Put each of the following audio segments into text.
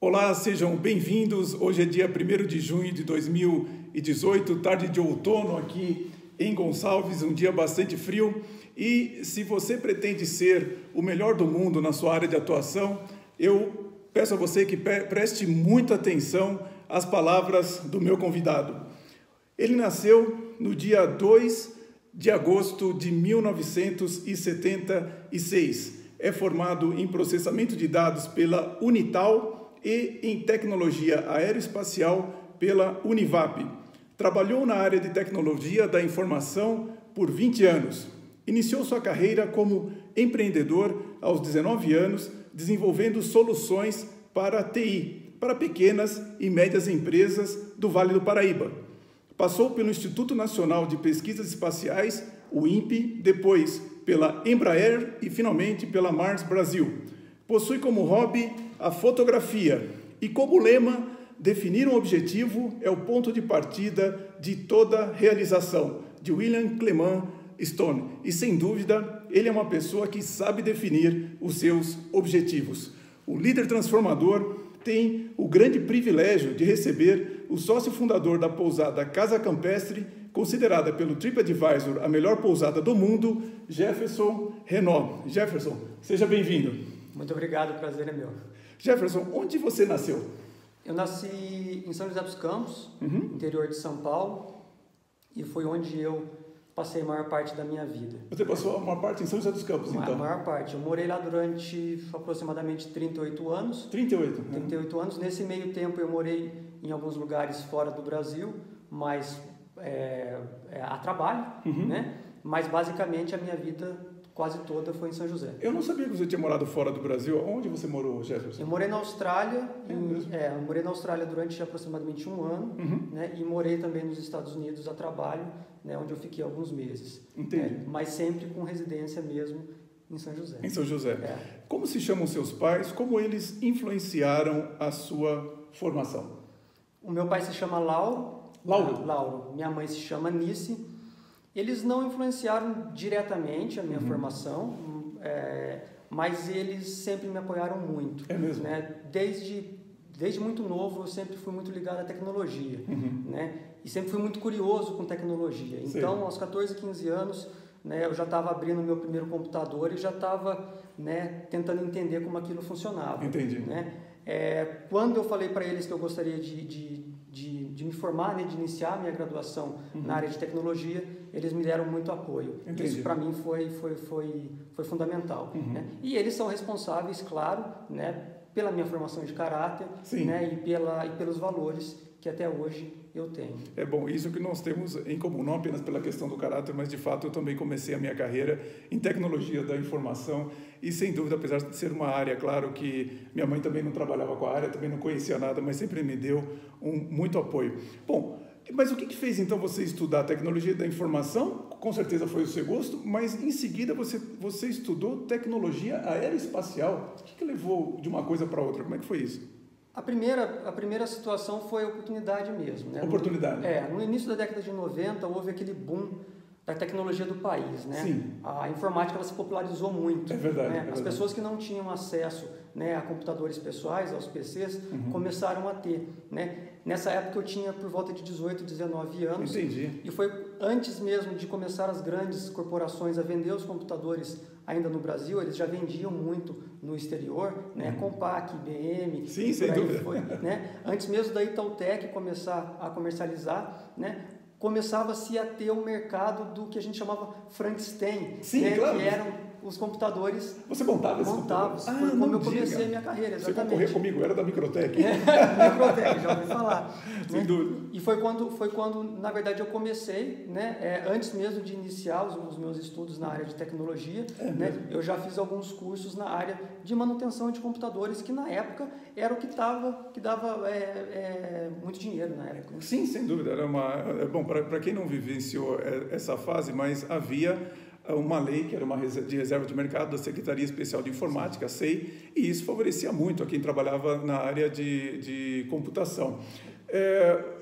Olá, sejam bem-vindos. Hoje é dia 1º de junho de 2018, tarde de outono aqui em Gonçalves, um dia bastante frio. E se você pretende ser o melhor do mundo na sua área de atuação, eu peço a você que preste muita atenção às palavras do meu convidado. Ele nasceu no dia 2 de agosto de 1976. É formado em processamento de dados pela Unital e em tecnologia aeroespacial pela Univap. Trabalhou na área de tecnologia da informação por 20 anos. Iniciou sua carreira como empreendedor aos 19 anos, desenvolvendo soluções para TI, para pequenas e médias empresas do Vale do Paraíba. Passou pelo Instituto Nacional de Pesquisas Espaciais, o INPE, depois pela Embraer e finalmente pela Mars Brasil. Possui como hobby a fotografia e como lema, definir um objetivo é o ponto de partida de toda realização, de William Clement Stone. E sem dúvida, ele é uma pessoa que sabe definir os seus objetivos. O líder transformador tem o grande privilégio de receber o sócio fundador da pousada Casa Campestre, considerada pelo TripAdvisor a melhor pousada do mundo, Jefferson Renault. Jefferson, seja bem-vindo. Muito obrigado, o prazer é meu. Jefferson, onde você nasceu? Eu nasci em São José dos Campos, interior de São Paulo, e foi onde eu passei a maior parte da minha vida. Você passou a maior parte em São José dos Campos, então? A maior parte. Eu morei lá durante aproximadamente 38 anos. 38? 38 anos. Nesse meio tempo eu morei em alguns lugares fora do Brasil, mas a trabalho, né? Mas basicamente a minha vida quase toda foi em São José. Eu não sabia que você tinha morado fora do Brasil. Onde você morou, Jefferson? Eu morei na Austrália, eu morei na Austrália durante aproximadamente um ano, né, e morei também nos Estados Unidos a trabalho, né, onde eu fiquei alguns meses. Entendi. Mas sempre com residência mesmo em São José. Em São José. Como se chamam seus pais? Como eles influenciaram a sua formação? O meu pai se chama Lauro. Lauro? Lauro. Minha mãe se chama Nice. Eles não influenciaram diretamente a minha formação, mas eles sempre me apoiaram muito. É mesmo? Né? Desde muito novo, eu sempre fui muito ligado à tecnologia, né? E sempre fui muito curioso com tecnologia. Então, aos 14, 15 anos, né, eu já estava abrindo o meu primeiro computador e já estava, né, tentando entender como aquilo funcionava. Entendi. Né? Quando eu falei para eles que eu gostaria de me formar, né, de iniciar a minha graduação na área de tecnologia, eles me deram muito apoio. Entendi. Isso para mim foi fundamental. Né? E eles são responsáveis, claro, né, pela minha formação de caráter, né, e pelos valores que até hoje eu tenho. É bom, isso que nós temos em comum, não apenas pela questão do caráter, mas de fato eu também comecei a minha carreira em tecnologia da informação e sem dúvida, apesar de ser uma área, claro que minha mãe também não trabalhava com a área, também não conhecia nada, mas sempre me deu muito apoio. Bom, mas o que fez então você estudar tecnologia da informação? Com certeza foi o seu gosto, mas em seguida você estudou tecnologia aeroespacial. O que levou de uma coisa para outra? Como é que foi isso? A primeira situação foi a oportunidade mesmo. Né? Oportunidade. No início da década de 90 houve aquele boom da tecnologia do país. Né? Sim. A informática ela se popularizou muito. É verdade. Né? As pessoas que não tinham acesso, né, a computadores pessoais, aos PCs, começaram a ter. Né? Nessa época eu tinha por volta de 18, 19 anos. Entendi. E foi antes mesmo de começar as grandes corporações a vender os computadores ainda no Brasil, eles já vendiam muito no exterior, né? Compaq, IBM. Sim, sem dúvida. Né? Antes mesmo da Itautec começar a comercializar, né? Começava-se a ter um mercado do que a gente chamava Frankenstein, sim, né? claro. Que eram os computadores. Você montava esse computador? Foi como eu comecei a minha carreira, exatamente. Você concorreu comigo, eu era da Microtech. Microtech, já ouvi falar. Sem dúvida. E foi quando, na verdade, eu comecei, né, antes mesmo de iniciar os meus estudos na área de tecnologia, né, eu já fiz alguns cursos na área de manutenção de computadores, que na época era o que dava muito dinheiro na época. Sim, sem dúvida. Bom, para quem não vivenciou essa fase, mas havia uma lei que era uma de reserva de mercado da Secretaria Especial de Informática, a SEI, e isso favorecia muito a quem trabalhava na área de computação.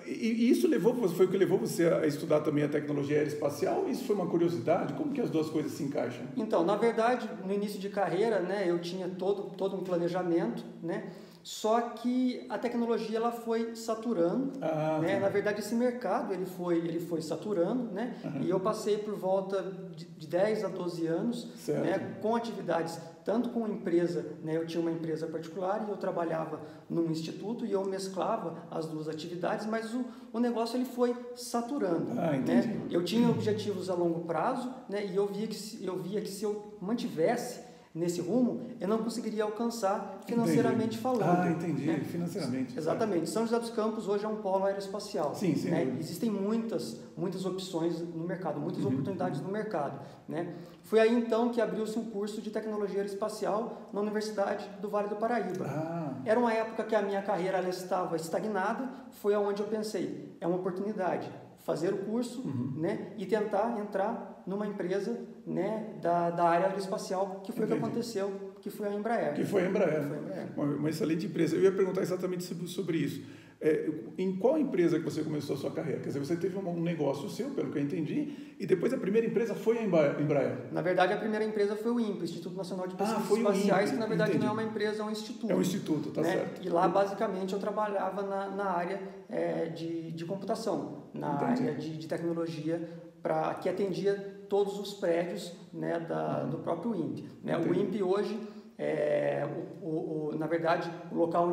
E isso foi o que levou você a estudar também a tecnologia aeroespacial? Isso foi uma curiosidade? Como que as duas coisas se encaixam? Então, na verdade, no início de carreira, né, eu tinha todo um planejamento, né? Só que a tecnologia ela foi saturando, né? Tá. Na verdade esse mercado ele foi saturando, né? E eu passei por volta de 10 a 12 anos, né? Com atividades tanto com empresa, né? Eu tinha uma empresa particular e eu trabalhava num instituto e eu mesclava as duas atividades, mas o negócio ele foi saturando, né? Eu tinha objetivos a longo prazo, né? E eu via que se eu mantivesse nesse rumo, eu não conseguiria alcançar financeiramente falando. Entendi. Né? Financeiramente. Exatamente. São José dos Campos hoje é um polo aeroespacial. Sim, né? Existem muitas opções no mercado, muitas oportunidades no mercado. Né? Foi aí então que abriu-se um curso de tecnologia aeroespacial na Universidade do Vale do Paraíba. Era uma época que a minha carreira ela estava estagnada, foi aonde eu pensei, é uma oportunidade fazer o curso, né, e tentar entrar numa empresa, né, da área aeroespacial, que foi o que aconteceu, que foi a Embraer. Uma excelente empresa. Eu ia perguntar exatamente sobre isso. Em qual empresa que você começou a sua carreira? Quer dizer, você teve um negócio seu, pelo que eu entendi, e depois a primeira empresa foi a Embraer. Na verdade, a primeira empresa foi o INPE, Instituto Nacional de Pesquisas Espaciais, que na verdade não é uma empresa, é um instituto. É um instituto, tá, né? certo. E lá, basicamente, eu trabalhava na área de computação, na área de tecnologia, que atendia todos os prédios, né, do próprio INPE. Né? O INPE hoje, na verdade, o local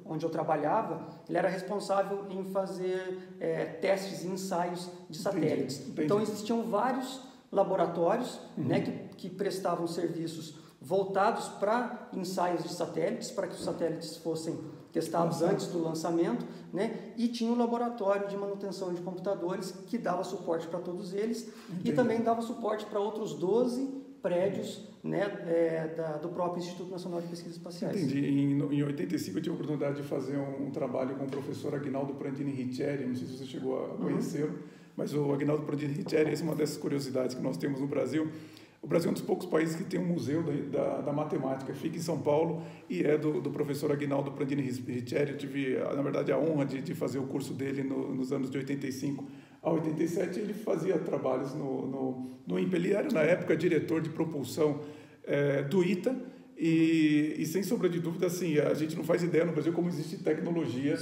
onde eu trabalhava, ele era responsável em fazer testes e ensaios de satélites. Então, existiam vários laboratórios, né, que prestavam serviços voltados para ensaios de satélites, para que os satélites fossem testados antes do lançamento, né? E tinha um laboratório de manutenção de computadores que dava suporte para todos eles e também dava suporte para outros 12 prédios, né, do próprio Instituto Nacional de Pesquisas Espaciais. Entendi. Em 85 eu tive a oportunidade de fazer um trabalho com o professor Aguinaldo Prandini Riccieri, não sei se você chegou a conhecê-lo, mas o Aguinaldo Prandini Riccieri, essa é uma dessas curiosidades que nós temos no Brasil. O Brasil é um dos poucos países que tem um museu da matemática, fica em São Paulo e é do professor Aguinaldo Prandini Riccieri. Eu tive, na verdade, a honra de fazer o curso dele nos anos de 85 a 87. Ele fazia trabalhos no INPE. Ele era, na época, diretor de propulsão do ITA e, sem sombra de dúvida, assim, a gente não faz ideia no Brasil como existe tecnologia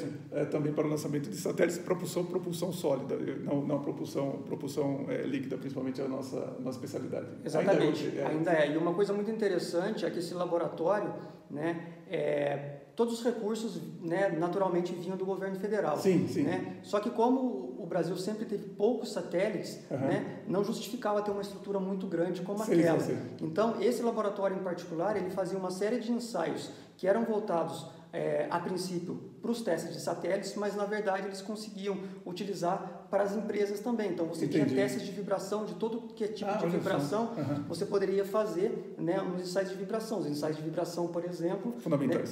também para o lançamento de satélites, propulsão sólida, não propulsão líquida, principalmente a nossa especialidade. Exatamente, ainda é. E uma coisa muito interessante é que esse laboratório, né, todos os recursos, né, naturalmente vinham do governo federal. Sim. Né? Só que como o Brasil sempre teve poucos satélites, né, não justificava ter uma estrutura muito grande como aquela. Então, esse laboratório em particular, ele fazia uma série de ensaios que eram voltados, a princípio, para os testes de satélites, mas, na verdade, eles conseguiam utilizar para as empresas também. Então, você tinha testes de vibração, de todo que tipo de vibração, você poderia fazer, né, nos ensaios de vibração. Os ensaios de vibração, por exemplo,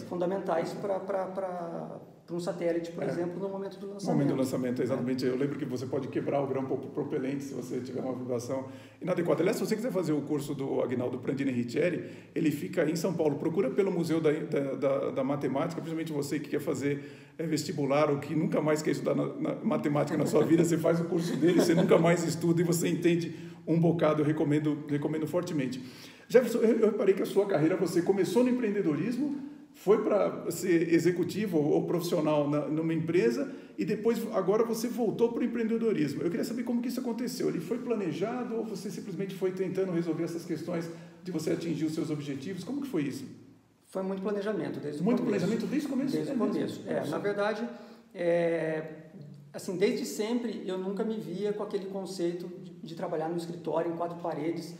fundamentais para um satélite, por exemplo, no momento do lançamento. No momento do lançamento, exatamente. Eu lembro que você pode quebrar o grão propelente se você tiver uma vibração inadequada. Aliás, se você quiser fazer o curso do Aguinaldo Prandini Riccieri, ele fica em São Paulo. Procura pelo Museu da Matemática, principalmente você que quer fazer vestibular ou que nunca mais quer estudar matemática na sua vida, você faz o curso dele, você nunca mais estuda e você entende um bocado. Eu recomendo fortemente. Jefferson, eu reparei que a sua carreira, você começou no empreendedorismo, foi para ser executivo ou profissional numa empresa e depois, agora você voltou para o empreendedorismo. Eu queria saber como que isso aconteceu. Ele foi planejado ou você simplesmente foi tentando resolver essas questões de você atingir os seus objetivos? Como que foi isso? Foi muito planejamento desde o começo. Muito planejamento desde o começo? Desde o começo. Na verdade, assim, desde sempre eu nunca me via com aquele conceito de trabalhar no escritório, em 4 paredes,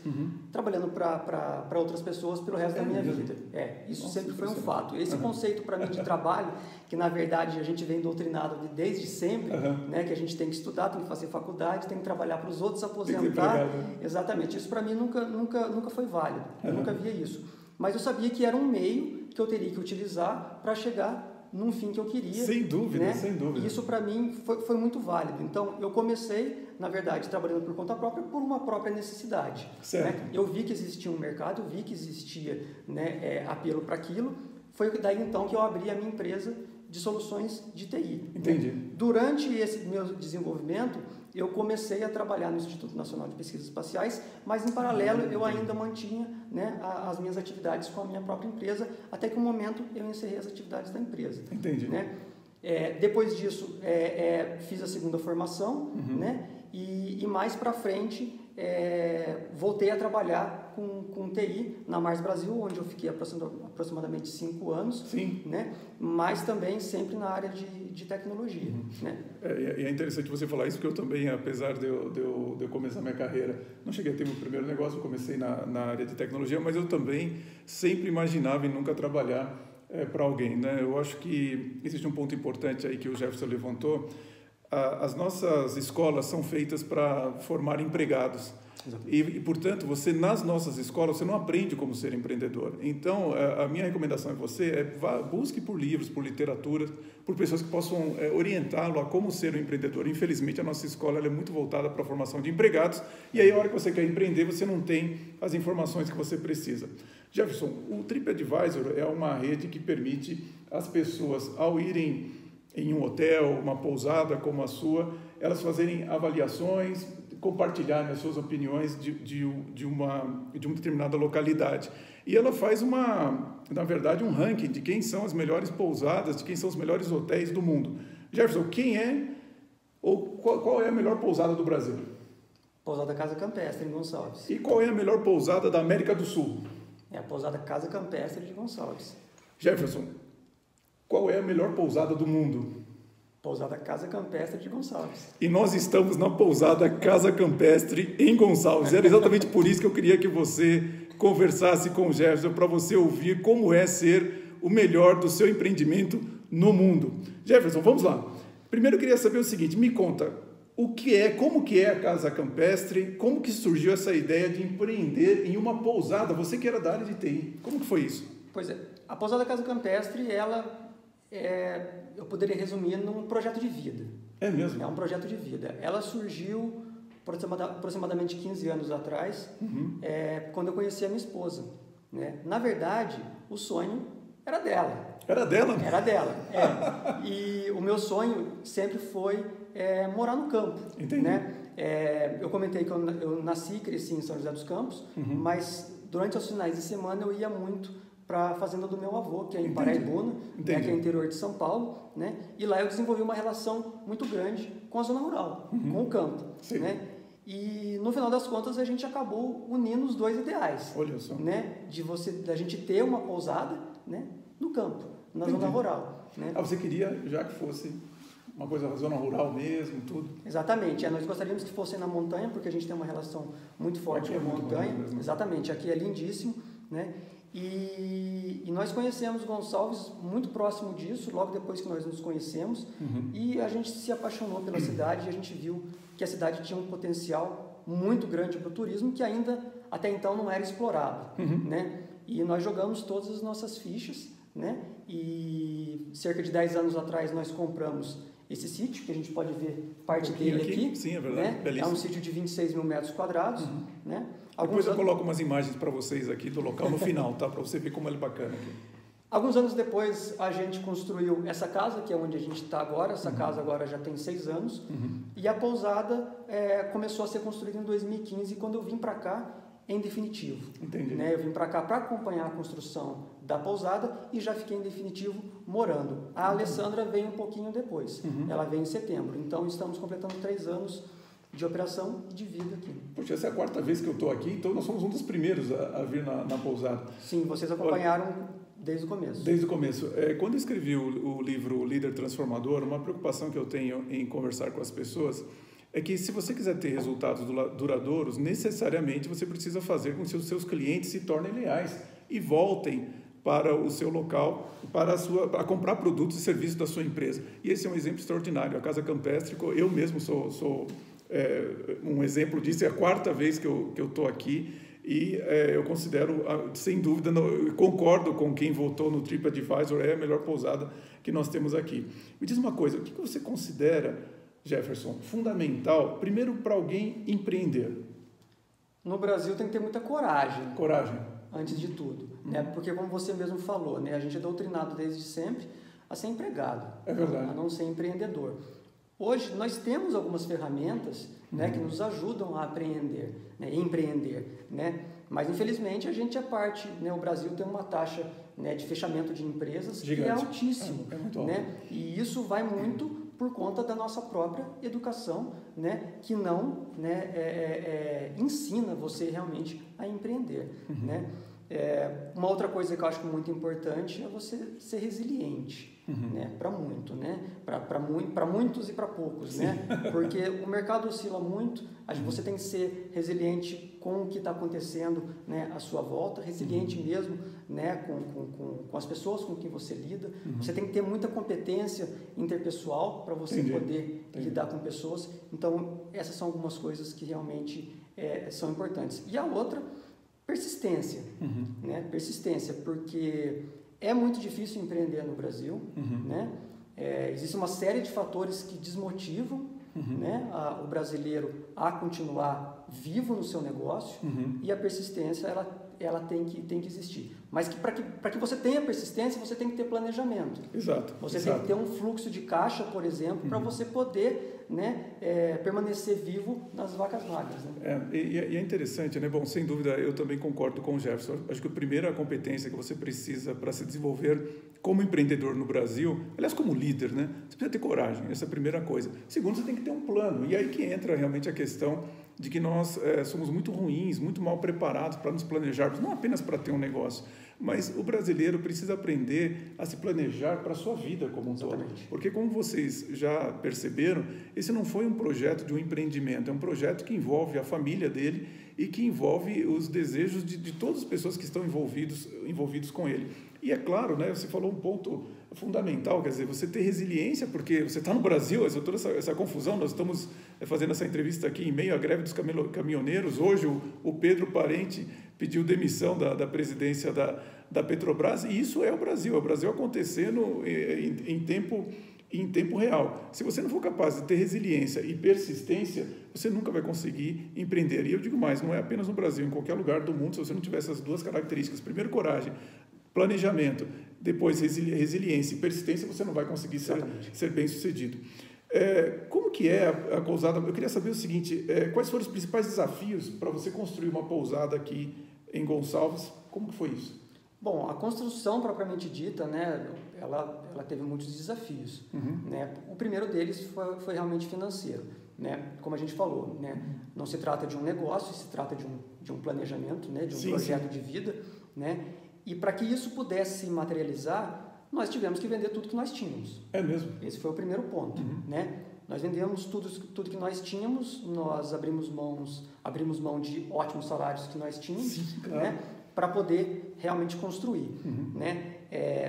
trabalhando para outras pessoas pelo resto da minha vida. Isso sempre foi um fato. Esse conceito para mim de trabalho, que na verdade a gente vem doutrinado desde sempre, né, que a gente tem que estudar, tem que fazer faculdade, tem que trabalhar para os outros, aposentar. Exatamente. Isso para mim nunca foi válido. Eu nunca via isso. Mas eu sabia que era um meio que eu teria que utilizar para chegar num fim que eu queria. Sem dúvida, né? sem dúvida. E isso para mim foi muito válido. Então, eu comecei, na verdade, trabalhando por conta própria, por uma própria necessidade. Certo. Né? Eu vi que existia um mercado, eu vi que existia, né, apelo para aquilo. Foi daí, então, que eu abri a minha empresa de soluções de TI. Entendi. Né? Durante esse meu desenvolvimento, eu comecei a trabalhar no Instituto Nacional de Pesquisas Espaciais, mas em paralelo eu ainda mantinha, né, as minhas atividades com a minha própria empresa, até que um momento eu encerrei as atividades da empresa. Entendi. Né? Depois disso, fiz a segunda formação, né? E mais para frente voltei a trabalhar com TI na Mars Brasil, onde eu fiquei aproximadamente 5 anos. Sim. Né? Mas também sempre na área de tecnologia. Né? É interessante você falar isso, porque eu também, apesar de eu começar minha carreira, não cheguei a ter meu primeiro negócio, eu comecei na área de tecnologia, mas eu também sempre imaginava em nunca trabalhar para alguém. Né? Eu acho que existe um ponto importante aí que o Jefferson levantou. As nossas escolas são feitas para formar empregados. E, portanto, nas nossas escolas, você não aprende como ser empreendedor. Então, a minha recomendação a você busque por livros, por literatura, por pessoas que possam orientá-lo a como ser um empreendedor. Infelizmente, a nossa escola ela é muito voltada para a formação de empregados, e aí, a hora que você quer empreender, você não tem as informações que você precisa. Jefferson, o TripAdvisor é uma rede que permite as pessoas, ao irem em um hotel, uma pousada como a sua, elas fazerem avaliações, compartilharem as suas opiniões de uma determinada localidade. E ela faz na verdade, um ranking de quem são as melhores pousadas, de quem são os melhores hotéis do mundo. Jefferson, qual é a melhor pousada do Brasil? Pousada Casa Campestre, em Gonçalves. E qual é a melhor pousada da América do Sul? É a Pousada Casa Campestre de Gonçalves. Jefferson, qual é a melhor pousada do mundo? Pousada Casa Campestre de Gonçalves. E nós estamos na pousada Casa Campestre em Gonçalves. Era exatamente por isso que eu queria que você conversasse com o Jefferson, para você ouvir como é ser o melhor do seu empreendimento no mundo. Jefferson, vamos lá. Primeiro eu queria saber o seguinte, me conta, como que é a Casa Campestre, como que surgiu essa ideia de empreender em uma pousada, você que era da área de TI, como que foi isso? Pois é, a Pousada Casa Campestre, eu poderia resumir num projeto de vida. É mesmo? É um projeto de vida. Ela surgiu aproximadamente 15 anos atrás, quando eu conheci a minha esposa. Né? Na verdade, o sonho era dela. Era dela? Era dela, E o meu sonho sempre foi morar no campo. Entendi. Né? Eu comentei que eu nasci e cresci em São José dos Campos, mas durante os finais de semana eu ia muito para a fazenda do meu avô, que é em Paraibuna, né, que é interior de São Paulo, né? E lá eu desenvolvi uma relação muito grande com a zona rural, com o campo. Né? E no final das contas a gente acabou unindo os dois ideais. Olha só. Né? Da gente ter uma pousada, né, no campo, na zona rural. Né? Você queria já que fosse uma coisa da zona rural mesmo, tudo? Exatamente. Nós gostaríamos que fosse na montanha, porque a gente tem uma relação muito forte com a montanha. Exatamente. Aqui é lindíssimo, né? E nós conhecemos Gonçalves muito próximo disso, logo depois que nós nos conhecemos, e a gente se apaixonou pela cidade, e a gente viu que a cidade tinha um potencial muito grande para o turismo, que ainda até então não era explorado. Né? E nós jogamos todas as nossas fichas, né? E cerca de 10 anos atrás nós compramos esse sítio, que a gente pode ver parte dele aqui. Sim, é verdade. Né? É um sítio de 26 mil metros quadrados. Né? Depois eu coloco umas imagens para vocês aqui do local no final, tá? Para você ver como ele é bacana aqui. Alguns anos depois a gente construiu essa casa, que é onde a gente está agora. Essa casa agora já tem 6 anos. E a pousada começou a ser construída em 2015, quando eu vim para cá em definitivo. Entendi. Né? Eu vim para cá para acompanhar a construção da pousada e já fiquei em definitivo morando. A Alessandra veio um pouquinho depois. Ela veio em setembro. Então estamos completando 3 anos de operação e de vida aqui. Poxa, essa é a 4ª vez que eu estou aqui, então nós somos um dos primeiros a vir na pousada. Sim, vocês acompanharam desde o começo. Desde o começo. Quando eu escrevi o livro Líder Transformador, uma preocupação que eu tenho em conversar com as pessoas é que se você quiser ter resultados duradouros, necessariamente você precisa fazer com que os seus clientes se tornem leais e voltem para o seu local, para comprar produtos e serviços da sua empresa. E esse é um exemplo extraordinário. A Casa Campestre, eu mesmo sou um exemplo disso, é a 4ª vez que eu estou aqui e eu considero, sem dúvida, eu concordo com quem votou no TripAdvisor, é a melhor pousada que nós temos aqui. Me diz uma coisa, o que você considera, Jefferson, fundamental, primeiro, para alguém empreender? No Brasil tem que ter muita coragem. Coragem. Antes de tudo. Né? Porque, como você mesmo falou, né? A gente é doutrinado desde sempre a ser empregado. É verdade. A não ser empreendedor. hoje nós temos algumas ferramentas, né, que nos ajudam a empreender, né? Mas infelizmente a gente é parte, né, o Brasil tem uma taxa, né, de fechamento de empresas gigante, que é altíssimo, muito alto, né? E isso vai muito por conta da nossa própria educação, né, que não, né, ensina você realmente a empreender, né? Uma outra coisa que eu acho muito importante é você ser resiliente, né? Para muito, né? Para muitos e para poucos, né? Porque o mercado oscila muito, você tem que ser resiliente com o que está acontecendo, né, à sua volta, resiliente mesmo, né, com as pessoas com quem você lida. Você tem que ter muita competência interpessoal para você poder lidar com pessoas. Então, essas são algumas coisas que realmente são importantes. E a outra, persistência, né? Persistência, porque é muito difícil empreender no Brasil, né? Existe uma série de fatores que desmotivam, né, o brasileiro a continuar vivo no seu negócio, e a persistência ela tem que existir. Mas para que você tenha persistência, você tem que ter planejamento. Exato. Você tem que ter um fluxo de caixa, por exemplo, para você poder, né, permanecer vivo nas vacas magras. Né? E é interessante, né? Bom, sem dúvida, eu também concordo com o Jefferson. Acho que a primeira competência que você precisa para se desenvolver como empreendedor no Brasil, aliás, como líder, né? Você precisa ter coragem, essa é a primeira coisa. Segundo, você tem que ter um plano. E aí que entra realmente a questão de que nós somos muito ruins, muito mal preparados para nos planejarmos, não apenas para ter um negócio, mas o brasileiro precisa aprender a se planejar para a sua vida como um todo. Porque, como vocês já perceberam, esse não foi um projeto de um empreendimento, é um projeto que envolve a família dele e que envolve os desejos de todas as pessoas que estão envolvidos com ele. E é claro, né, você falou um ponto fundamental, quer dizer, você ter resiliência, porque você está no Brasil, toda essa confusão, nós estamos fazendo essa entrevista aqui em meio à greve dos caminhoneiros. Hoje o Pedro Parente pediu demissão da presidência da Petrobras, e isso é o Brasil acontecendo em tempo real. Se você não for capaz de ter resiliência e persistência, você nunca vai conseguir empreender. E eu digo mais, não é apenas no Brasil, em qualquer lugar do mundo, se você não tiver essas duas características, primeiro, coragem, planejamento, depois resiliência e persistência, você não vai conseguir ser bem sucedido. Como que é a pousada? Eu queria saber o seguinte, quais foram os principais desafios para você construir uma pousada aqui em Gonçalves? Como que foi isso? Bom, a construção propriamente dita, né, ela teve muitos desafios. Né? O primeiro deles foi realmente financeiro. Né? Como a gente falou, né? Não se trata de um negócio, se trata de um planejamento, né? De um projeto de vida. Né? E para que isso pudesse se materializar, nós tivemos que vender tudo que nós tínhamos. É mesmo? Esse foi o primeiro ponto. Né? Nós vendemos tudo que nós tínhamos, nós abrimos mão de ótimos salários que nós tínhamos, né? Para poder realmente construir. Né?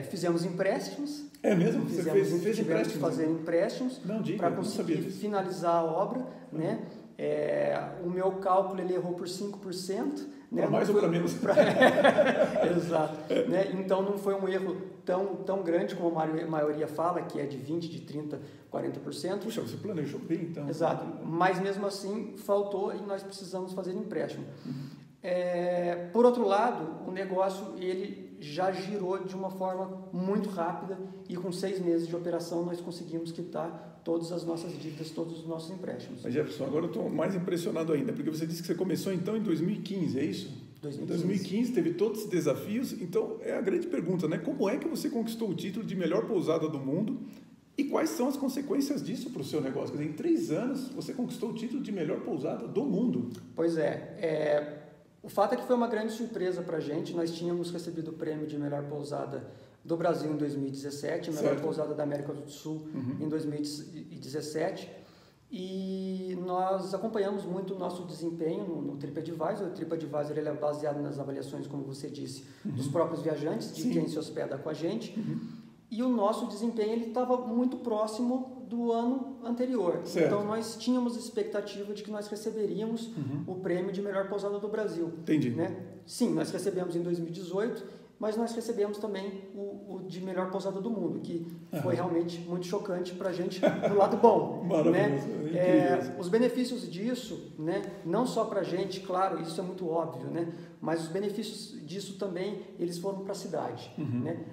Fizemos empréstimos. É mesmo? Você fez empréstimos? Fazer empréstimos para conseguir finalizar a obra. Né? O meu cálculo ele errou por 5%. Né? Para mais ou para menos? Exato. Né? Então não foi um erro tão grande como a maioria fala, que é de 20%, de 30%, 40%. Puxa, você planejou bem então. Exato. Mas mesmo assim faltou e nós precisamos fazer empréstimo. Por outro lado, o negócio ele já girou de uma forma muito rápida e com 6 meses de operação nós conseguimos quitar todas as nossas dívidas, todos os nossos empréstimos. Mas Jefferson, agora eu estou mais impressionado ainda, porque você disse que você começou então em 2015, é isso? 2015. Em 2015 teve todos esses desafios, então é a grande pergunta, né? Como é que você conquistou o título de melhor pousada do mundo e quais são as consequências disso para o seu negócio? Quer dizer, em 3 anos você conquistou o título de melhor pousada do mundo. Pois o fato é que foi uma grande surpresa para a gente. Nós tínhamos recebido o prêmio de melhor pousada do Brasil em 2017, a melhor pousada da América do Sul em 2017, e nós acompanhamos muito o nosso desempenho no TripAdvisor. O TripAdvisor ele é baseado nas avaliações, como você disse, dos próprios viajantes, de quem se hospeda com a gente, e o nosso desempenho estava muito próximo do ano anterior. Certo. Então nós tínhamos expectativa de que nós receberíamos o prêmio de melhor pousada do Brasil. Entendi. Né? Sim, nós recebemos em 2018, mas nós recebemos também o de melhor pousada do mundo, que foi realmente muito chocante para a gente do lado bom. Maravilhoso, né? Os benefícios disso, né? Não só para a gente, claro, isso é muito óbvio, né? Mas os benefícios disso também, eles foram para a cidade. Né?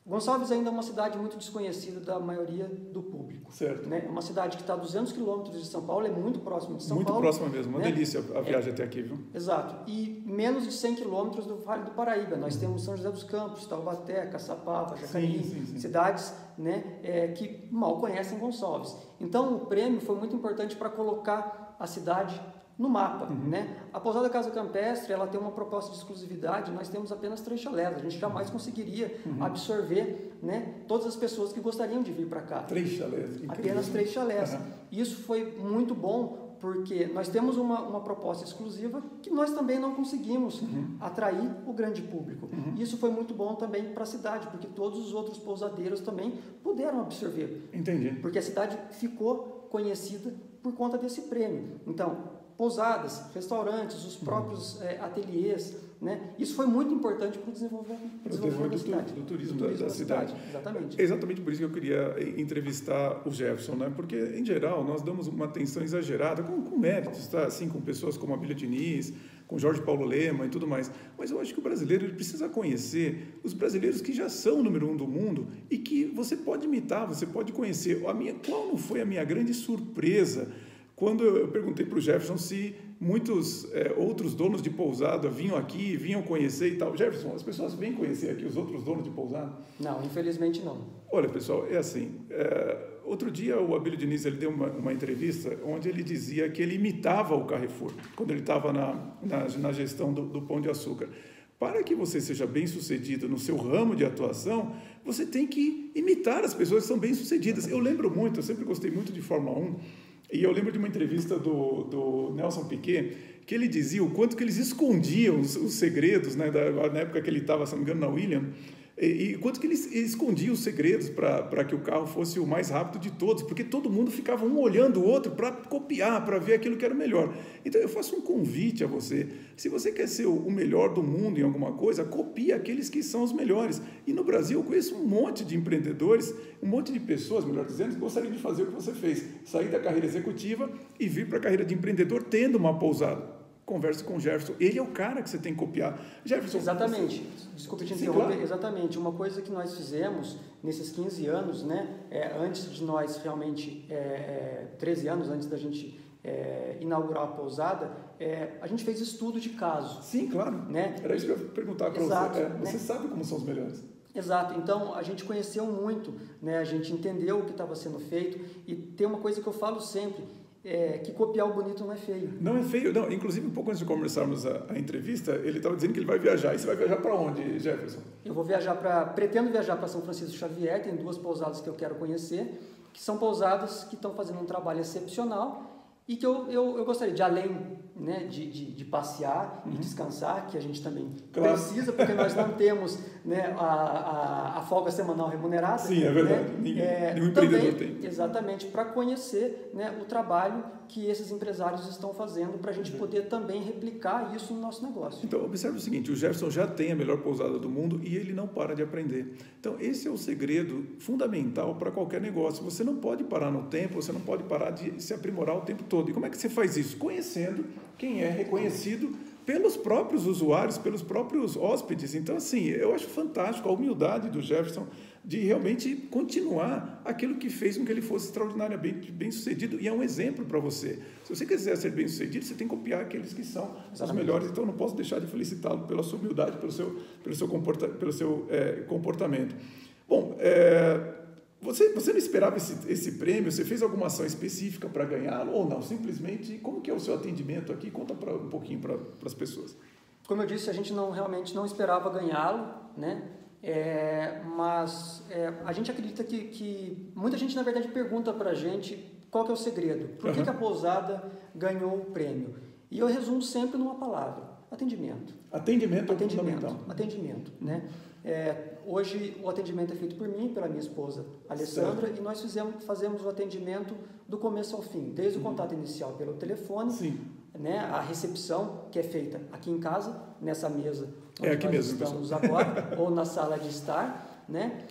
Gonçalves ainda é uma cidade muito desconhecida da maioria do público. Certo. Né? É uma cidade que está a 200 quilômetros de São Paulo, é muito próxima de São Paulo. Muito próxima mesmo, uma né? delícia a viagem até aqui, viu? Exato. E menos de 100 quilômetros do Vale do Paraíba. Nós temos São José dos Campos, Taubaté, Caçapava, Jacareí, cidades, né, que mal conhecem Gonçalves. Então, o prêmio foi muito importante para colocar a cidade no mapa, né? A Pousada Casa Campestre, ela tem uma proposta de exclusividade, nós temos apenas 3 chalés, a gente jamais conseguiria absorver, né, todas as pessoas que gostariam de vir para cá. 3 chalés. Apenas 3 chalés. Isso foi muito bom, porque nós temos uma proposta exclusiva que nós também não conseguimos atrair o grande público. Isso foi muito bom também para a cidade, porque todos os outros pousadeiros também puderam absorver. Entendi. Porque a cidade ficou conhecida por conta desse prêmio. Então, pousadas, restaurantes, os próprios ateliês, né? Isso foi muito importante para o desenvolvimento da cidade. Do turismo da cidade. Exatamente. É exatamente por isso que eu queria entrevistar o Jefferson, né? Porque, em geral, nós damos uma atenção exagerada, com méritos, tá? Assim, com pessoas como Abílio Diniz, com Jorge Paulo Lema e tudo mais. Mas eu acho que o brasileiro ele precisa conhecer os brasileiros que já são o número 1 do mundo e que você pode imitar, você pode conhecer. Qual não foi a minha grande surpresa quando eu perguntei para o Jefferson se muitos outros donos de pousada vinham aqui, vinham conhecer e tal. Jefferson, as pessoas vêm conhecer aqui os outros donos de pousada? Não, infelizmente não. Olha, pessoal, é assim. Outro dia o Abílio Diniz ele deu uma entrevista onde ele dizia que ele imitava o Carrefour, quando ele estava na gestão do Pão de Açúcar. Para que você seja bem-sucedido no seu ramo de atuação, você tem que imitar as pessoas que são bem-sucedidas. Eu lembro muito, eu sempre gostei muito de Fórmula 1, e eu lembro de uma entrevista do Nelson Piquet, que ele dizia o quanto que eles escondiam os segredos, né, na época que ele estava, se não me engano, na Williams, e quanto que eles escondiam os segredos para que o carro fosse o mais rápido de todos, porque todo mundo ficava um olhando o outro para copiar, para ver aquilo que era o melhor. Então eu faço um convite a você, se você quer ser o melhor do mundo em alguma coisa, copie aqueles que são os melhores. E no Brasil eu conheço um monte de empreendedores, um monte de pessoas, melhor dizendo, que gostariam de fazer o que você fez, sair da carreira executiva e vir para a carreira de empreendedor tendo uma pousada. Converse com o Jefferson, ele é o cara que você tem que copiar. Jefferson, exatamente, desculpe te interromper, claro. Exatamente, uma coisa que nós fizemos nesses 15 anos, né, antes de nós realmente, 13 anos antes da gente inaugurar a pousada, a gente fez estudo de caso. Sim, claro, né? Era isso que eu ia perguntar para você, você né? sabe como são os melhores. Exato, então a gente conheceu muito, né, a gente entendeu o que estava sendo feito e tem uma coisa que eu falo sempre, que copiar o bonito não é feio. Não é feio, não. Inclusive, um pouco antes de começarmos a entrevista, ele estava dizendo que ele vai viajar. E você vai viajar para onde, Jefferson? Eu vou pretendo viajar para São Francisco Xavier, tem 2 pousadas que eu quero conhecer, que são pousadas que estão fazendo um trabalho excepcional e que eu gostaria de, além, né, de passear e descansar, que a gente também precisa, porque nós não temos, né, a folga semanal remunerada. Sim, é verdade. Né? Nenhum empreendedor também, tem. Exatamente, para conhecer, né, o trabalho que esses empresários estão fazendo, para a gente poder também replicar isso no nosso negócio. Então, observe o seguinte, o Jefferson já tem a melhor pousada do mundo e ele não para de aprender. Então, esse é o segredo fundamental para qualquer negócio. Você não pode parar no tempo, você não pode parar de se aprimorar o tempo todo. E como é que você faz isso? Conhecendo quem é reconhecido pelos próprios usuários, pelos próprios hóspedes. Então, assim, eu acho fantástico a humildade do Jefferson de realmente continuar aquilo que fez com que ele fosse extraordinariamente bem-sucedido, e é um exemplo para você. Se você quiser ser bem-sucedido, você tem que copiar aqueles que são os melhores. Então, eu não posso deixar de felicitá-lo pela sua humildade, pelo seu comportamento. Bom, você não esperava esse prêmio? Você fez alguma ação específica para ganhá-lo ou não? Simplesmente, como que é o seu atendimento aqui? Conta um pouquinho para as pessoas. Como eu disse, a gente realmente não esperava ganhá-lo, né? Mas a gente acredita que muita gente, na verdade, pergunta para a gente qual que é o segredo. Por que a pousada ganhou o prêmio? E eu resumo sempre numa palavra: atendimento. Atendimento é fundamental. Atendimento, né? Hoje o atendimento é feito por mim e pela minha esposa, Alessandra, certo. E nós fazemos o atendimento do começo ao fim, desde o contato inicial pelo telefone, né, a recepção que é feita aqui em casa, nessa mesa onde aqui nós mesmo, estamos agora, ou na sala de estar, né?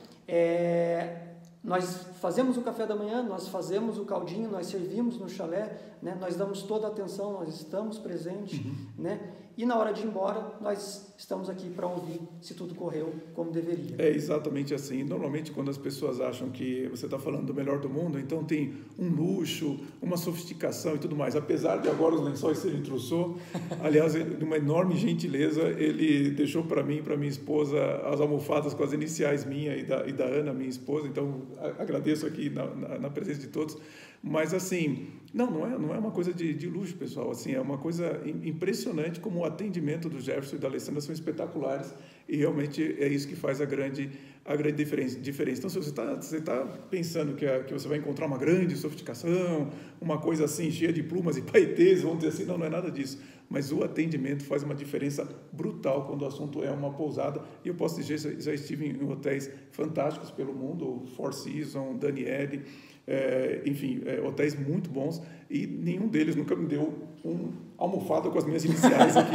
Nós fazemos o café da manhã, nós fazemos o caldinho, nós servimos no chalé, né? Nós damos toda a atenção, nós estamos presentes, né? E na hora de ir embora, nós estamos aqui para ouvir se tudo correu como deveria. É exatamente assim. Normalmente, quando as pessoas acham que você está falando do melhor do mundo, então tem um luxo, uma sofisticação e tudo mais. Apesar de agora os lençóis serem Trousseau, aliás, de uma enorme gentileza, ele deixou para mim e para minha esposa as almofadas com as iniciais minha e da Ana, minha esposa. Então, agradeço aqui na presença de todos. Mas assim, não é uma coisa de luxo, pessoal. Assim, é uma coisa impressionante como o atendimento do Jefferson e da Alessandra são espetaculares e realmente é isso que faz a grande diferença. Então, se você está pensando que você vai encontrar uma grande sofisticação, uma coisa assim cheia de plumas e paetês, vamos dizer assim, não é nada disso. Mas o atendimento faz uma diferença brutal quando o assunto é uma pousada. E eu posso dizer, já estive em hotéis fantásticos pelo mundo, Four Seasons, Daniele, enfim, hotéis muito bons, e nenhum deles nunca me deu uma almofada com as minhas iniciais aqui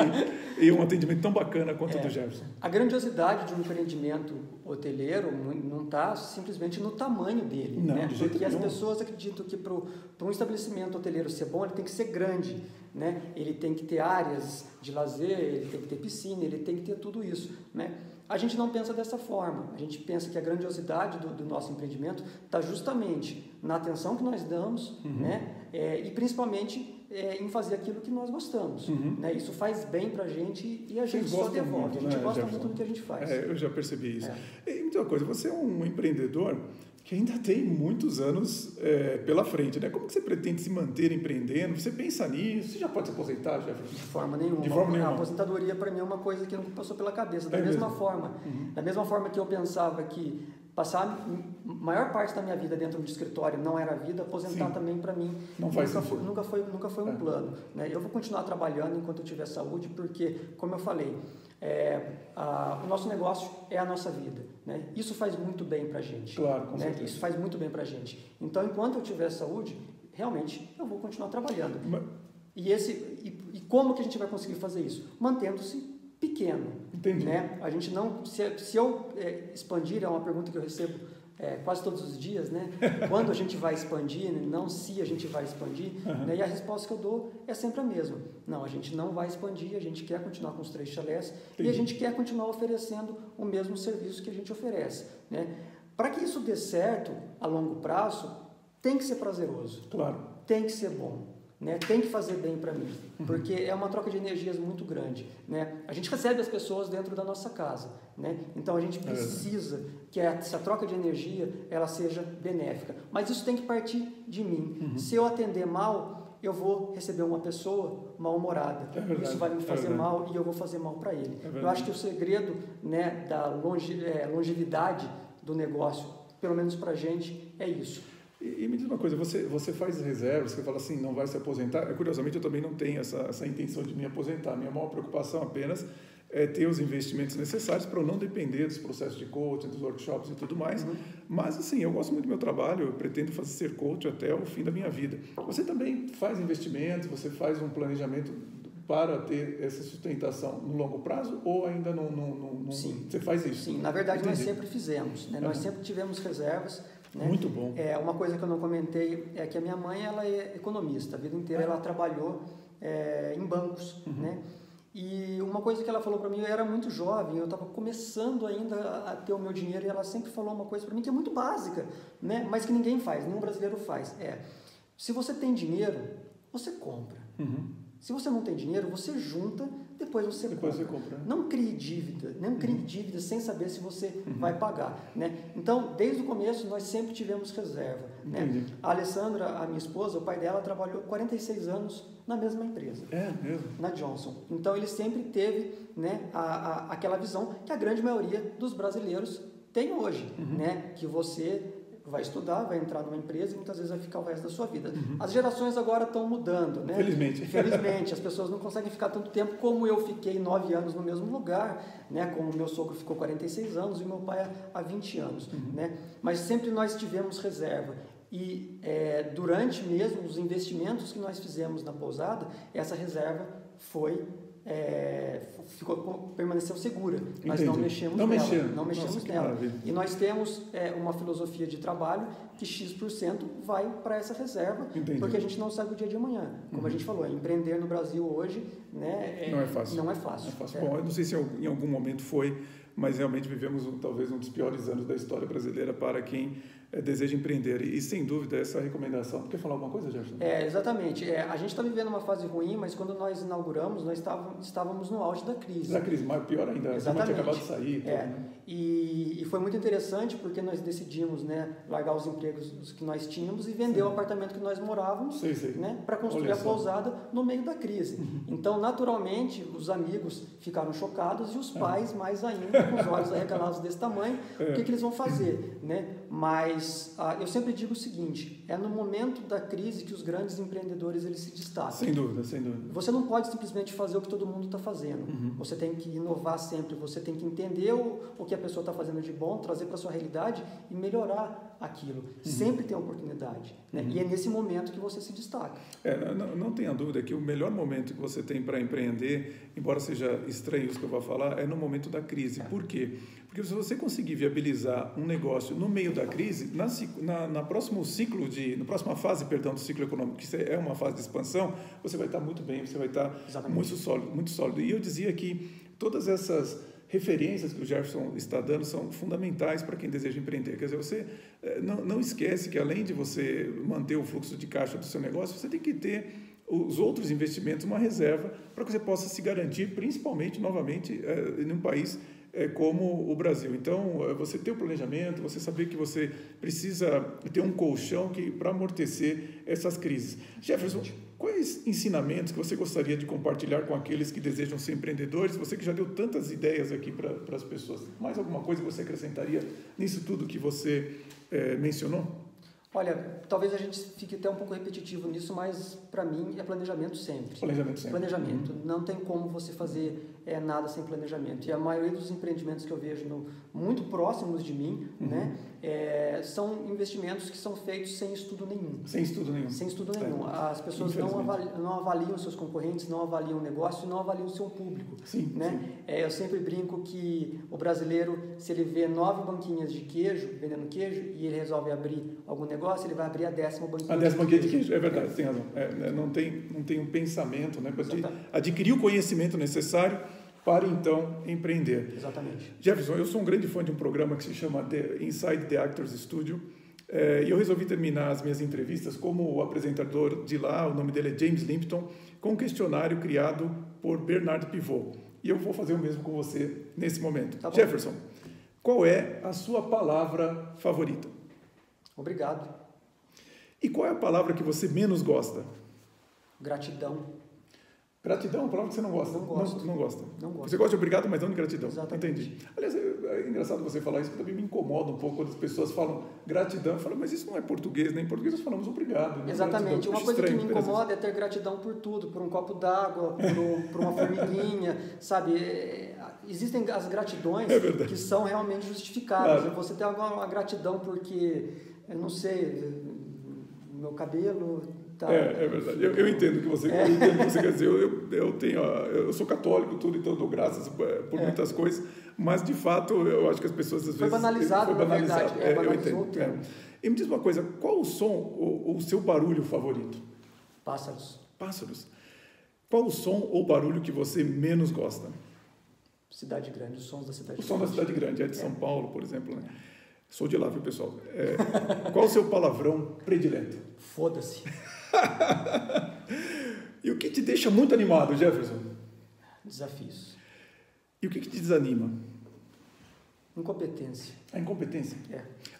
e um atendimento tão bacana quanto o do Jefferson. A grandiosidade de um empreendimento hoteleiro não está simplesmente no tamanho dele, não, né? Porque as nenhum. pessoas acreditam que para um estabelecimento hoteleiro ser bom, ele tem que ser grande, né? Ele tem que ter áreas de lazer, ele tem que ter piscina, ele tem que ter tudo isso, né? A gente não pensa dessa forma, a gente pensa que a grandiosidade do nosso empreendimento está justamente na atenção que nós damos, né? E principalmente em fazer aquilo que nós gostamos, né? Isso faz bem para a gente e a gente só devolve, muito, a gente né, gosta Jefferson? muito do que a gente faz. Eu já percebi isso. E muita coisa, você é um empreendedor que ainda tem muitos anos pela frente, né? Como que você pretende se manter empreendendo? Você pensa nisso? Você já pode se aposentar, Jefferson? De forma nenhuma. De forma nenhuma. A aposentadoria para mim é uma coisa que nunca passou pela cabeça. Da mesma forma que eu pensava que passar a maior parte da minha vida dentro de escritório não era vida, aposentar também para mim nunca foi um plano, né? Eu vou continuar trabalhando enquanto eu tiver saúde, porque, como eu falei, o nosso negócio é a nossa vida, né? Isso faz muito bem para a gente. Claro, com né? certeza. Isso faz muito bem para a gente. Então, enquanto eu tiver saúde, realmente eu vou continuar trabalhando. E como que a gente vai conseguir fazer isso? Mantendo-se pequeno. Entendi. Né? A gente não, se eu expandir, é uma pergunta que eu recebo quase todos os dias, né? Quando a gente vai expandir, não se a gente vai expandir, né? E a resposta que eu dou é sempre a mesma. Não, a gente não vai expandir, a gente quer continuar com os 3 chalés. Entendi. E a gente quer continuar oferecendo o mesmo serviço que a gente oferece, né? Para que isso dê certo a longo prazo, tem que ser prazeroso. Claro. Tem que ser bom. Né? Tem que fazer bem para mim, porque é uma troca de energias muito grande, né? A gente recebe as pessoas dentro da nossa casa, né? Então a gente precisa que essa troca de energia ela seja benéfica, mas isso tem que partir de mim. Se eu atender mal, eu vou receber uma pessoa mal-humorada, isso vai me fazer mal e eu vou fazer mal para ele. Eu acho que o segredo, né, da longevidade do negócio, pelo menos para a gente, é isso. E me diz uma coisa, você faz reservas, você fala assim, não vai se aposentar? Curiosamente, eu também não tenho essa intenção de me aposentar. Minha maior preocupação apenas é ter os investimentos necessários para eu não depender dos processos de coaching, dos workshops e tudo mais. Mas, assim, eu gosto muito do meu trabalho, eu pretendo ser coach até o fim da minha vida. Você também faz investimentos, você faz um planejamento para ter essa sustentação no longo prazo ou ainda não Sim. Você faz isso? Sim, na verdade nós sempre fizemos, né? Nós sempre tivemos reservas, né? Muito bom. Uma coisa que eu não comentei é que a minha mãe ela é economista, a vida inteira ela trabalhou em bancos, né? E uma coisa que ela falou para mim, eu era muito jovem, eu estava começando ainda a ter o meu dinheiro, e ela sempre falou uma coisa para mim que é muito básica, né? Mas que ninguém faz, nenhum brasileiro faz. Se você tem dinheiro, você compra. Se você não tem dinheiro, você junta, depois você compra. Não crie dívida sem saber se você vai pagar, né? Então, desde o começo, nós sempre tivemos reserva, né? A Alessandra, a minha esposa, o pai dela trabalhou 46 anos na mesma empresa. Mesmo? Na Johnson. Então, ele sempre teve, né, aquela visão que a grande maioria dos brasileiros tem hoje, né? Que você vai estudar, vai entrar numa empresa e muitas vezes vai ficar o resto da sua vida. As gerações agora estão mudando, né? Felizmente, as pessoas não conseguem ficar tanto tempo como eu fiquei 9 anos no mesmo lugar, né? Como o meu sogro ficou 46 anos e meu pai há 20 anos, né? Mas sempre nós tivemos reserva. E durante mesmo os investimentos que nós fizemos na pousada, essa reserva foi permaneceu segura. Nós Entendi. não mexemos Não nela. mexemos. Não mexemos Nossa, que nela. maravilha. E nós temos uma filosofia de trabalho que X% vai para essa reserva, Entendi. porque a gente não sabe o dia de amanhã. Como a gente falou, empreender no Brasil hoje, né, não é fácil. Não é fácil. Bom, eu não sei se em algum momento foi, mas realmente vivemos talvez um dos piores anos da história brasileira para quem deseja empreender. E sem dúvida essa recomendação. Quer falar alguma coisa, Jefferson? Exatamente. A gente está vivendo uma fase ruim, mas quando nós inauguramos, nós estávamos no auge da crise. Da crise, mas pior ainda. Exatamente. Tinha acabado de sair. Tudo, né? E foi muito interessante porque nós decidimos, né, largar os empregos que nós tínhamos e vender o apartamento que nós morávamos, né, para construir a pousada no meio da crise. Então, naturalmente, os amigos ficaram chocados e os pais mais ainda, com os olhos arregalados desse tamanho, o que eles vão fazer, né? Mas eu sempre digo o seguinte, é no momento da crise que os grandes empreendedores eles se destacam. Sem dúvida, sem dúvida. Você não pode simplesmente fazer o que todo mundo está fazendo. Você tem que inovar sempre, você tem que entender o que a pessoa está fazendo de bom, trazer para a sua realidade e melhorar aquilo. Sempre tem oportunidade. Né? E é nesse momento que você se destaca. Não tenha dúvida que o melhor momento que você tem para empreender, embora seja estranho isso que eu vou falar, é no momento da crise. Por quê? Porque se você conseguir viabilizar um negócio no meio da crise, na próximo ciclo na próxima fase, do ciclo econômico, que é uma fase de expansão, você vai estar muito bem, você vai estar muito sólido. E eu dizia que todas essas referências que o Jefferson está dando são fundamentais para quem deseja empreender. Quer dizer, você não esquece que além de você manter o fluxo de caixa do seu negócio, você tem que ter os outros investimentos, uma reserva, para que você possa se garantir, principalmente, novamente, em um país como o Brasil. Então, você ter o planejamento, você saber que você precisa ter um colchão para amortecer essas crises. Jefferson, quais ensinamentos que você gostaria de compartilhar com aqueles que desejam ser empreendedores? Você que já deu tantas ideias aqui para as pessoas. Mais alguma coisa que você acrescentaria nisso tudo que você mencionou? Olha, talvez a gente fique até um pouco repetitivo nisso, mas para mim é planejamento sempre. Planejamento. Não tem como você fazer nada sem planejamento. E a maioria dos empreendimentos que eu vejo muito próximos de mim, né, são investimentos que são feitos sem estudo nenhum. Sem estudo nenhum. As pessoas não avaliam seus concorrentes, não avaliam o negócio, não avaliam o seu público. Né? Eu sempre brinco que o brasileiro, se ele vê 9 banquinhas de queijo, vendendo queijo, e ele resolve abrir algum negócio, ele vai abrir a 10ª banquinha. A 10ª banquinha de queijo, é verdade, tem razão. Não tem um pensamento, né, para adquirir o conhecimento necessário para então empreender. Exatamente. Jefferson, eu sou um grande fã de um programa que se chama Inside the Actors Studio, e eu resolvi terminar as minhas entrevistas como o apresentador de lá, o nome dele é James Limpton, com um questionário criado por Bernard Pivot. E eu vou fazer o mesmo com você nesse momento. Tá bom. Jefferson, qual é a sua palavra favorita? Obrigado. E qual é a palavra que você menos gosta? Gratidão. Gratidão é uma palavra que você não gosta? Não gosto. Não gosta. Não gosto. Você gosta de obrigado, mas não de gratidão. Exatamente. Entendi. Aliás, é engraçado você falar isso, porque também me incomoda um pouco quando as pessoas falam gratidão. Eu falo, mas isso não é português, nem em português nós falamos obrigado. Exatamente. Uma coisa que me incomoda é ter gratidão por tudo, por um copo d'água, por uma formiguinha, sabe? Existem as gratidões que são realmente justificáveis. Claro. Você tem uma gratidão porque, eu não sei, meu cabelo... É verdade. Eu entendo o que você quer dizer. Eu sou católico, tudo, então eu dou graças por muitas coisas, mas de fato eu acho que as pessoas às vezes... Foi banalizado, na verdade. Eu entendo. E me diz uma coisa, qual o som, o seu barulho favorito? Pássaros. Qual o som ou barulho que você menos gosta? Cidade grande, os sons da cidade grande. O som da cidade grande, de São Paulo, por exemplo, né? Sou de lá, viu, pessoal? Qual o seu palavrão predileto? Foda-se. E o que te deixa muito animado, Jefferson? Desafios. E o que te desanima? Incompetência. A incompetência?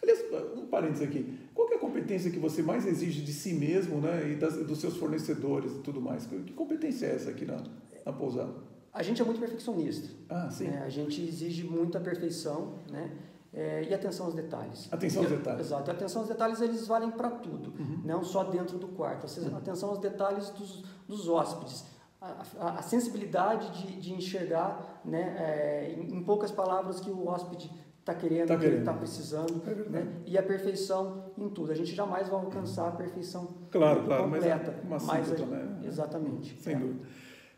Aliás, um parênteses aqui. Qual que é a competência que você mais exige de si mesmo, né, e dos seus fornecedores e tudo mais? Que competência é essa aqui na pousada? A gente é muito perfeccionista. Sim. A gente exige muita perfeição, né? E atenção aos detalhes. Exato. A atenção aos detalhes, eles valem para tudo, não só dentro do quarto. Atenção aos detalhes dos hóspedes. A sensibilidade de enxergar, né, em poucas palavras, que o hóspede está querendo, que ele está precisando, né? E a perfeição em tudo. A gente jamais vai alcançar a perfeição completa. Mas uma síntese, né? Exatamente. Sem dúvida.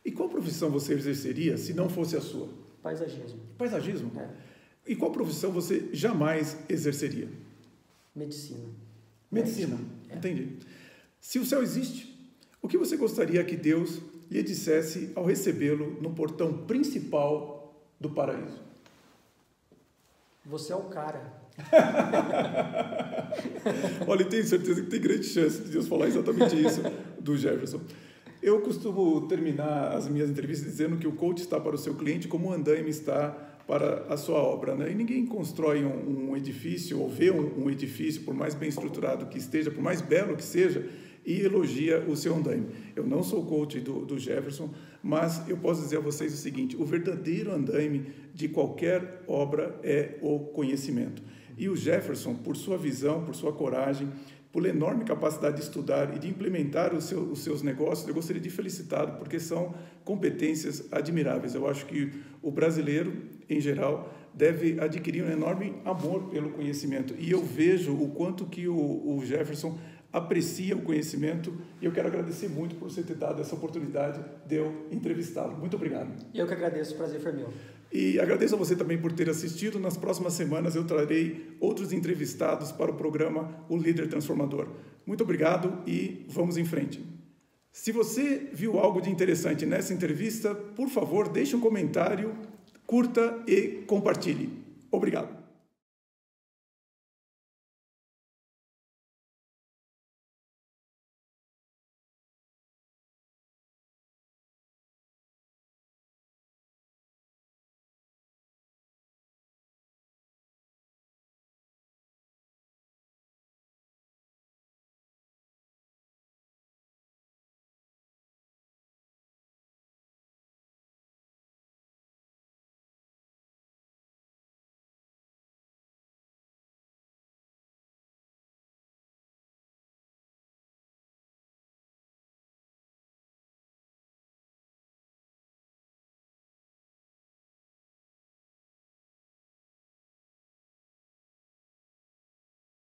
E qual profissão você exerceria se não fosse a sua? Paisagismo. Paisagismo? É. E qual profissão você jamais exerceria? Medicina. Medicina. Entendi. Se o céu existe, o que você gostaria que Deus lhe dissesse ao recebê-lo no portão principal do paraíso? Você é o cara. Olha, eu tenho certeza que tem grande chance de Deus falar exatamente isso do Jefferson. Eu costumo terminar as minhas entrevistas dizendo que o coach está para o seu cliente como o andaime está para a sua obra, né? E ninguém constrói um edifício ou vê um edifício, por mais bem estruturado que esteja, por mais belo que seja, e elogia o seu andaime. Eu não sou coach do Jefferson, mas eu posso dizer a vocês o seguinte: o verdadeiro andaime de qualquer obra é o conhecimento. E o Jefferson, por sua visão, por sua coragem, por enorme capacidade de estudar e de implementar os seus negócios, eu gostaria de felicitá-lo, porque são competências admiráveis. Eu acho que o brasileiro, em geral, deve adquirir um enorme amor pelo conhecimento. E eu vejo o quanto que o Jefferson aprecia o conhecimento, e eu quero agradecer muito por você ter dado essa oportunidade de eu entrevistá-lo. Muito obrigado. Eu que agradeço, o prazer foi meu. E agradeço a você também por ter assistido. Nas próximas semanas eu trarei outros entrevistados para o programa O Líder Transformador. Muito obrigado e vamos em frente. Se você viu algo de interessante nessa entrevista, por favor, deixe um comentário, curta e compartilhe. Obrigado.